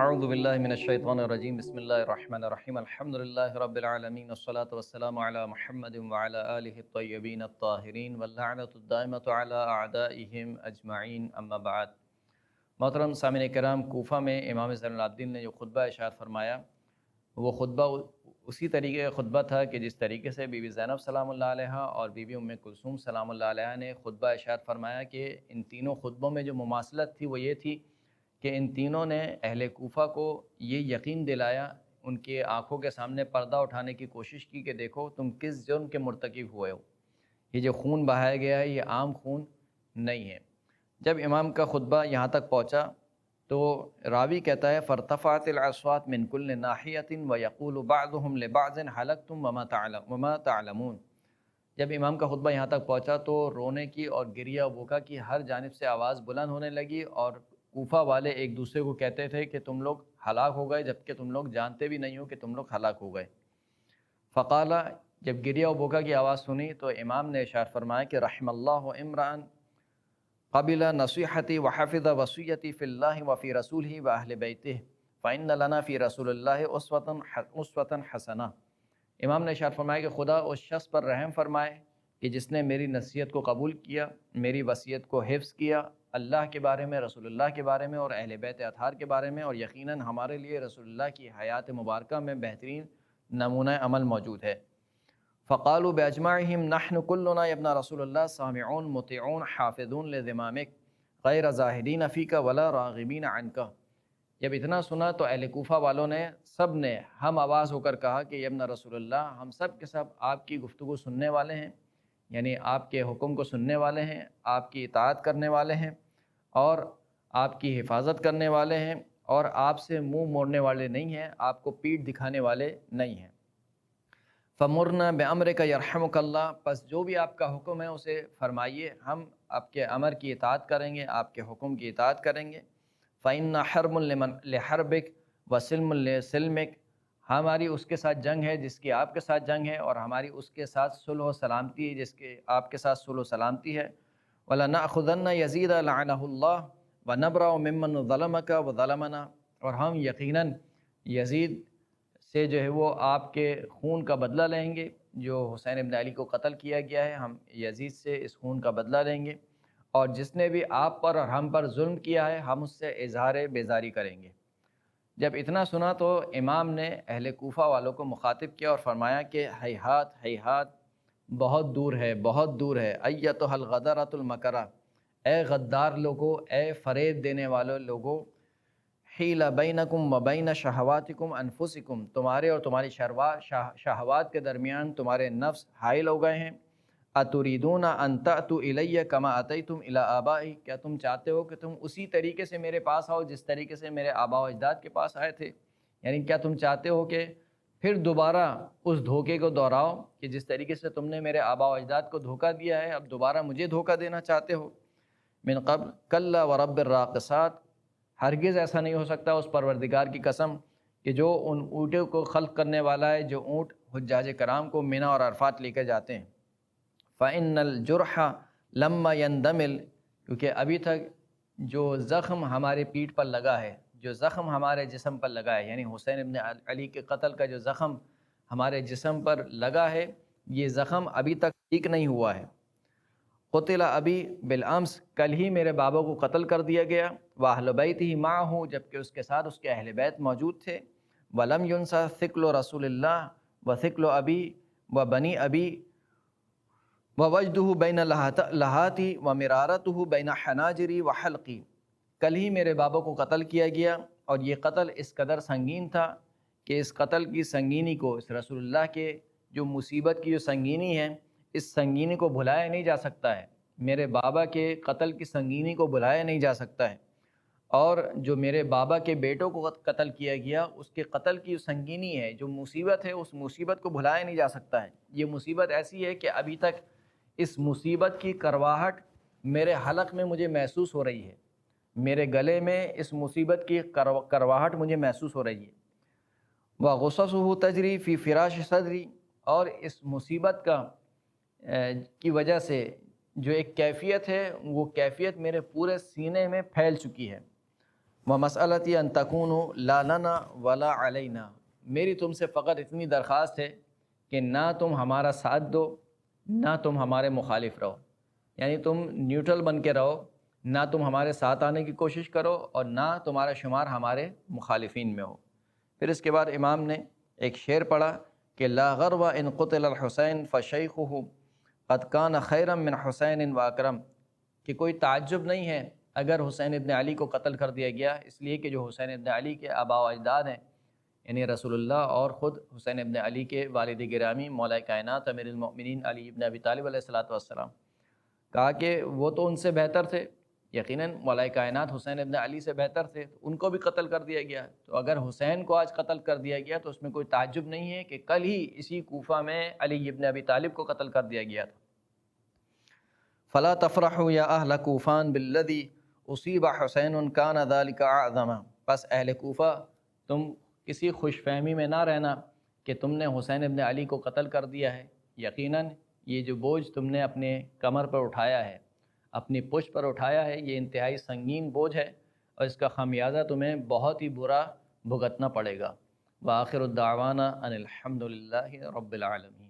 اعوذ باللہ من الشیطان الرجیم بسم اللہ الرحمن الرحیم الحمد للہ رب العالمین والصلاة والسلام علی محمد وعلی آلہ الطیبین الطاہرین واللعنۃ الدائمۃ علی اعدائہم اجمعین اما بعد۔ محترم سامعین کرام، کوفہ میں امام زین العابدین نے جو خطبہ ارشاد فرمایا وہ خطبہ اسی طریقے کا خطبہ تھا کہ جس طریقے سے بی بی زینب سلام اللہ علیہا اور بی بی ام کلثوم سلام اللہ علیہا نے خطبہ ارشاد فرمایا کہ ان تینوں خطبوں میں جو مماثلت تھی وہ یہ تھی کہ ان تینوں نے اہل کوفہ کو یہ یقین دلایا، ان کے آنکھوں کے سامنے پردہ اٹھانے کی کوشش کی کہ دیکھو تم کس جرم کے مرتکب ہوئے ہو، یہ جو خون بہایا گیا ہے یہ عام خون نہیں ہے۔ جب امام کا خطبہ یہاں تک پہنچا تو راوی کہتا ہے فارتفعت الاصوات من کل ناحیۃ ویقول بعضهم لبعض حلقتم وما تعلمون۔ جب امام کا خطبہ یہاں تک پہنچا تو رونے کی اور گریہ بکا کی ہر جانب سے آواز بلند ہونے لگی، اور کوفہ والے ایک دوسرے کو کہتے تھے کہ تم لوگ ہلاک ہو گئے، جبکہ تم لوگ جانتے بھی نہیں ہو کہ تم لوگ ہلاک ہو گئے۔ فقال، جب گریہ و بکا کی آواز سنی تو امام نے ارشاد فرمایا کہ رحم اللہ عمران قبل نصیحتی وحفظ وصیتی فی اللہ وفی رسولہ واہل بیتہ فإن لنا فی رسول اللہ اسوۃ حسنہ۔ امام نے ارشاد فرمایا کہ خدا اس شخص پر رحم فرمائے کہ جس نے میری نصیحت کو قبول کیا، میری وصیت کو حفظ کیا، اللہ کے بارے میں، رسول اللہ کے بارے میں اور اہل بیت اطہار کے بارے میں، اور یقیناً ہمارے لیے رسول اللہ کی حیات مبارکہ میں بہترین نمونہ عمل موجود ہے۔ فقالوا باجمعهم نحن كلنا یا ابن رسول اللہ سامعون مطیعون حافظون لذمامک غیر زاہدین فیک ولا راغبین عنک۔ جب اتنا سنا تو اہل کوفہ والوں نے سب نے ہم آواز ہو کر کہا کہ ابن رسول اللہ، ہم سب کے سب آپ کی گفتگو سننے والے ہیں، یعنی آپ کے حکم کو سننے والے ہیں، آپ کی اطاعت کرنے والے ہیں اور آپ کی حفاظت کرنے والے ہیں، اور آپ سے منہ موڑنے والے نہیں ہیں، آپ کو پیٹھ دکھانے والے نہیں ہیں۔ فمرنا بامرک یرحمک اللہ، پس جو بھی آپ کا حکم ہے اسے فرمائیے، ہم آپ کے امر کی اطاعت کریں گے، آپ کے حکم کی اطاعت کریں گے۔ فإن حرب لحربک وسلم لسلمک، ہماری اس کے ساتھ جنگ ہے جس کی آپ کے ساتھ جنگ ہے، اور ہماری اس کے ساتھ صلح و سلامتی ہے جس کے آپ کے ساتھ صلح و سلامتی ہے۔ وَلَنَأْخُذَنَّ يَزِيدَ لَعَنَهُ اللَّهُ وَنَبْرَأُ مِمَّنْ ظَلَمَكَ وَظَلَمَنَا، اور ہم یقیناً یزید سے جو ہے وہ آپ کے خون کا بدلہ لیں گے، جو حسین ابن علی کو قتل کیا گیا ہے، ہم یزید سے اس خون کا بدلہ لیں گے، اور جس نے بھی آپ پر اور ہم پر ظلم کیا ہے ہم اس سے اظہار بیزاری کریں گے۔ جب اتنا سنا تو امام نے اہل کوفہ والوں کو مخاطب کیا اور فرمایا کہ ہیہات ہیہات، بہت دور ہے، بہت دور ہے، ایتھا الغدرۃ المکرہ، اے غدار لوگو، اے فریب دینے والوں لوگو، حیل بینکم و بین شہواتکم انفسکم، تمہارے اور تمہاری شہوات کے درمیان تمہارے نفس حائل ہو گئے ہیں۔ اتریدون ان تأتوا الی کما اتیتم الی آبائی، کیا تم چاہتے ہو کہ تم اسی طریقے سے میرے پاس آؤ جس طریقے سے میرے آباء و اجداد کے پاس آئے تھے؟ یعنی کیا تم چاہتے ہو کہ پھر دوبارہ اس دھوکے کو دہراؤ کہ جس طریقے سے تم نے میرے آباء و اجداد کو دھوکہ دیا ہے اب دوبارہ مجھے دھوکہ دینا چاہتے ہو؟ من قبل کلا ورب الراقصات، ہرگز ایسا نہیں ہو سکتا اس پروردگار کی قسم کہ جو ان اونٹوں کو خلق کرنے والا ہے، جو اونٹ حجاج کرام کو مینا اور عرفات لے کے جاتے ہیں۔ فإن الجرح لما يندمل، کیونکہ ابھی تک جو زخم ہمارے پیٹھ پر لگا ہے، جو زخم ہمارے جسم پر لگا ہے، یعنی حسین ابن علی کے قتل کا جو زخم ہمارے جسم پر لگا ہے، یہ زخم ابھی تک ٹھیک نہیں ہوا ہے۔ قتل ابی بالامس، کل ہی میرے بابا کو قتل کر دیا گیا، واہل بیتہ معہ، جبکہ اس کے ساتھ اس کے اہل بیت موجود تھے۔ ولم ینسى ثقل رسول اللہ وثقل ابی وبنی ابی ووجدہ بین لہاتی ومرارتہ بین حناجری وحلقی، کل ہی میرے بابا کو قتل کیا گیا، اور یہ قتل اس قدر سنگین تھا کہ اس قتل کی سنگینی کو، اس رسول اللہ کے جو مصیبت کی جو سنگینی ہے، اس سنگینی کو بھلایا نہیں جا سکتا ہے، میرے بابا کے قتل کی سنگینی کو بھلایا نہیں جا سکتا ہے، اور جو میرے بابا کے بیٹوں کو قتل کیا گیا اس کے قتل کی جو سنگینی ہے، جو مصیبت ہے، اس مصیبت کو بھلایا نہیں جا سکتا ہے۔ یہ مصیبت ایسی ہے کہ ابھی تک اس مصیبت کی کرواہٹ میرے حلق میں مجھے محسوس ہو رہی ہے، میرے گلے میں اس مصیبت کی کرواہٹ مجھے محسوس ہو رہی ہے۔ وغصصہ تجری فی فراش صدری، اور اس مصیبت کی وجہ سے جو ایک کیفیت ہے وہ کیفیت میرے پورے سینے میں پھیل چکی ہے۔ ومسألتی ان تکونوا لا لنا ولا علینا، میری تم سے فقط اتنی درخواست ہے کہ نہ تم ہمارا ساتھ دو نہ تم ہمارے مخالف رہو، یعنی تم نیوٹرل بن کے رہو، نہ تم ہمارے ساتھ آنے کی کوشش کرو اور نہ تمہارا شمار ہمارے مخالفین میں ہو۔ پھر اس کے بعد امام نے ایک شعر پڑھا کہ لا غرو ان قتل الحسین فشیخہ قد کان خیرا من حسین و اکرم، کہ کوئی تعجب نہیں ہے اگر حسین ابن علی کو قتل کر دیا گیا، اس لیے کہ جو حسین ابن علی کے آباء و اجداد ہیں، یعنی رسول اللہ اور خود حسین ابن علی کے والد گرامی مولا کائنات امیر المؤمنین علی ابن ابی طالب علیہ الصلوۃ والسلام، کہا کہ وہ تو ان سے بہتر تھے، یقیناً مولا کائنات حسین ابن علی سے بہتر تھے، ان کو بھی قتل کر دیا گیا، تو اگر حسین کو آج قتل کر دیا گیا تو اس میں کوئی تعجب نہیں ہے کہ کل ہی اسی کوفہ میں علی ابن ابی طالب کو قتل کر دیا گیا تھا۔ فلا تفرحوا یا اہل کوفان بالذی اصیب حسین کان ذلک اعظم، پس اہل کوفہ تم کسی خوش فہمی میں نہ رہنا کہ تم نے حسین ابن علی کو قتل کر دیا ہے، یقیناً یہ جو بوجھ تم نے اپنے کمر پر اٹھایا ہے، اپنی پشت پر اٹھایا ہے، یہ انتہائی سنگین بوجھ ہے اور اس کا خمیازہ تمہیں بہت ہی برا بھگتنا پڑے گا۔ وآخر الدعوانا ان الحمد للہ رب العالمین۔